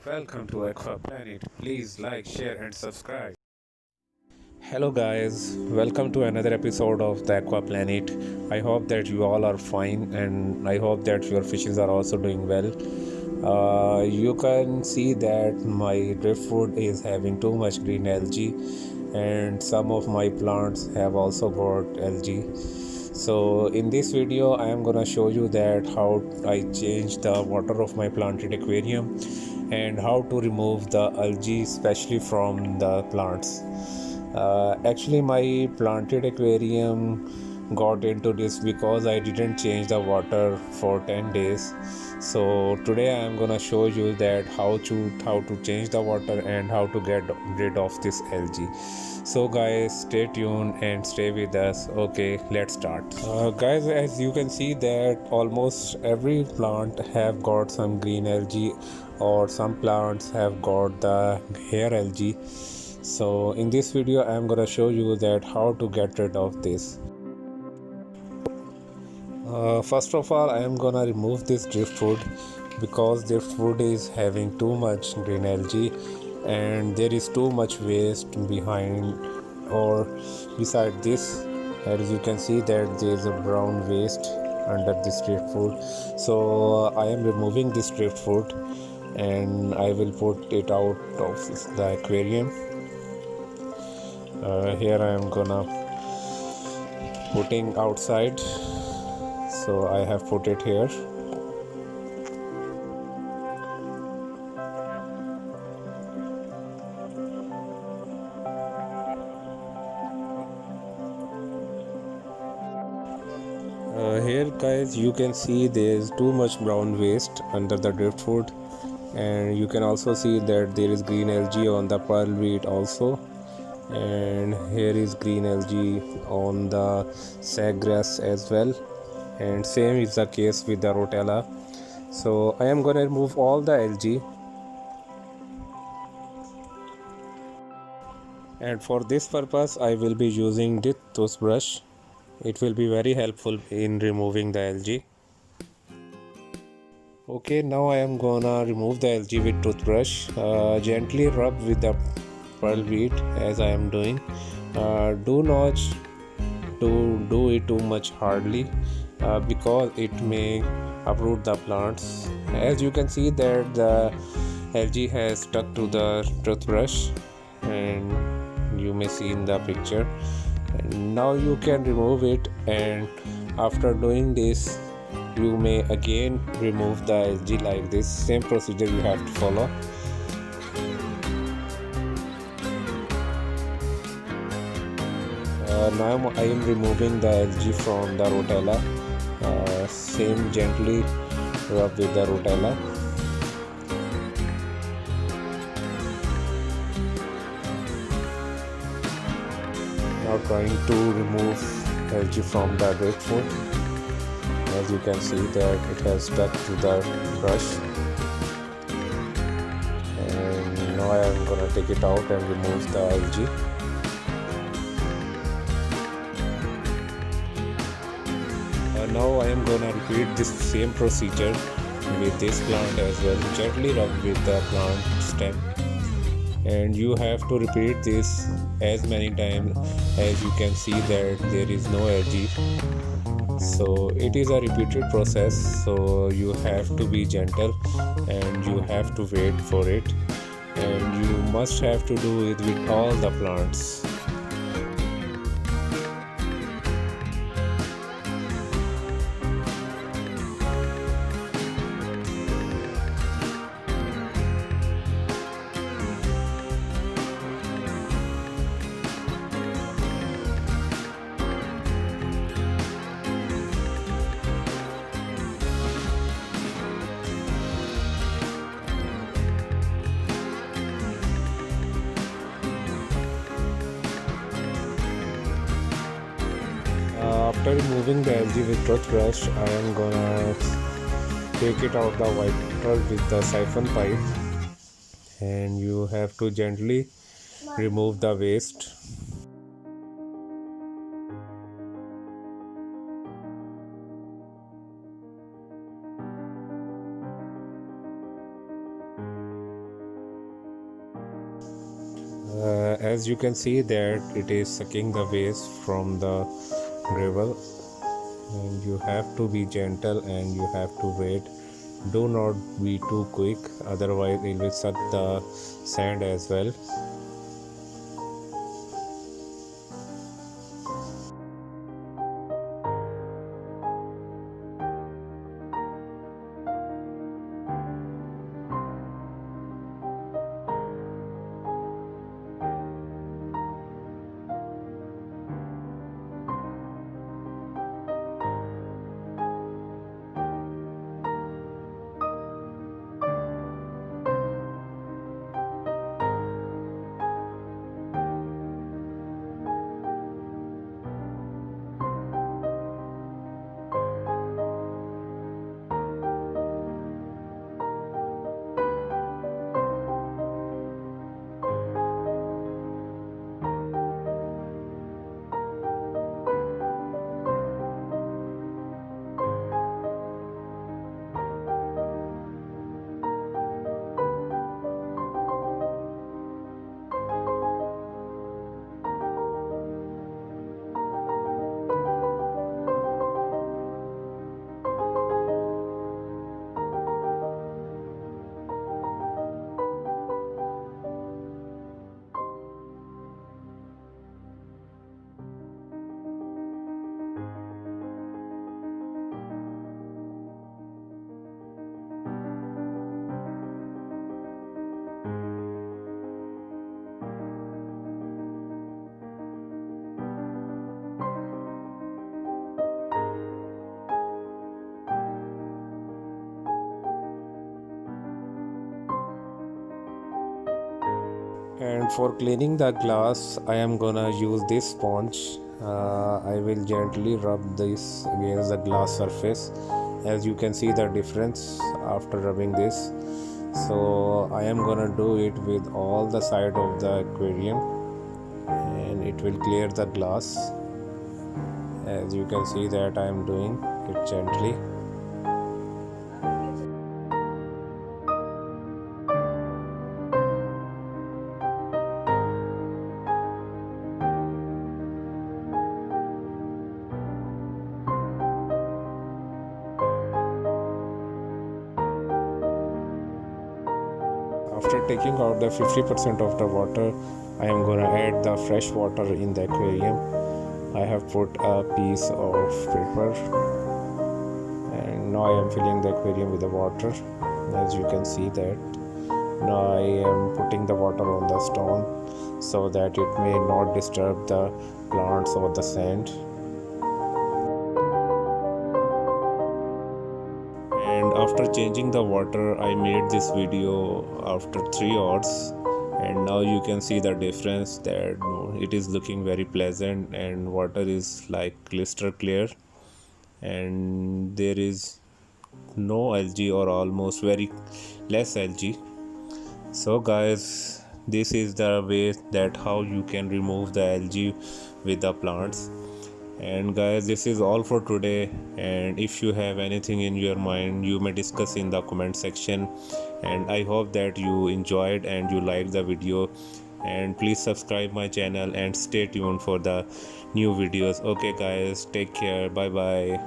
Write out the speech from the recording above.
Welcome to Aqua Planet. Please like, share, and subscribe. Hello, guys. Welcome to another episode of the Aqua Planet. I hope that you all are fine, and I hope that your fishes are also doing well. You can see that my driftwood is having too much green algae, and some of my plants have also got algae. So in this video I am gonna show you that how I change the water of my planted aquarium and how to remove the algae especially from the plants. Actually my planted aquarium got into this because I didn't change the water for 10 days. So today I am gonna show you that how to change the water and how to get rid of this algae. So guys, stay tuned and stay with us. Okay, let's start. Guys, as you can see that almost every plant have got some green algae, or some plants have got the hair algae. So in this video I am gonna show you that how to get rid of this. First of all, I am gonna remove this driftwood because driftwood is having too much green algae and there is too much waste behind or beside this. As you can see that there is a brown waste under this driftwood. So I am removing this driftwood and I will put it out of the aquarium. Here I am gonna putting outside, so I have put it here. Here guys, you can see there is too much brown waste under the driftwood, and you can also see that there is green algae on the pearl weed also, and here is green algae on the sagagrass as well, and same is the case with the rotella. So I am going to remove all the algae, and for this purpose I will be using this toothbrush. It will be very helpful in removing the algae. Okay, now I am gonna remove the algae with toothbrush. Gently rub with the pearl weed as I am doing. Do not do it too much hardly because it may uproot the plants. As you can see that the algae has stuck to the toothbrush, and you may see in the picture. And now you can remove it, and after doing this you may again remove the algae like this. Same procedure you have to follow. Now I am removing the algae from the rotella. Same gently rub with the rotella. Now trying to remove algae from the driftwood. As you can see that it has stuck to the brush, and now I am gonna take it out and remove the algae. Now I am gonna repeat this same procedure with this plant as well. Gently rub with the plant stem, and you have to repeat this as many times as you can see that there is no algae. So it is a repeated process, so you have to be gentle and you have to wait for it, and you must have to do it with all the plants. After removing the algae with toothbrush, I am gonna take it out the water with the siphon pipe, and you have to gently remove the waste. as you can see that it is sucking the waste from the gravel, and you have to be gentle and you have to wait. Do not be too quick, otherwise it will suck the sand as well. And for cleaning the glass, I am gonna use this sponge. I will gently rub this against the glass surface. As you can see the difference after rubbing this. So I am gonna do it with all the side of the aquarium, and it will clear the glass. As you can see that I am doing it gently. After taking out the 50% of the water, I am gonna add the fresh water in the aquarium. I have put a piece of paper, and now I am filling the aquarium with the water. As you can see that now I am putting the water on the stone so that it may not disturb the plants or the sand. And after changing the water, I made this video after 3 hours, and now you can see the difference that it is looking very pleasant and water is like crystal clear, and there is no algae or almost very less algae. So guys, this is the way that how you can remove the algae with the plants. And guys, this is all for today, and if you have anything in your mind, you may discuss in the comment section. And I hope that you enjoyed and you liked the video, and please subscribe my channel and stay tuned for the new videos. Okay guys, take care, bye bye.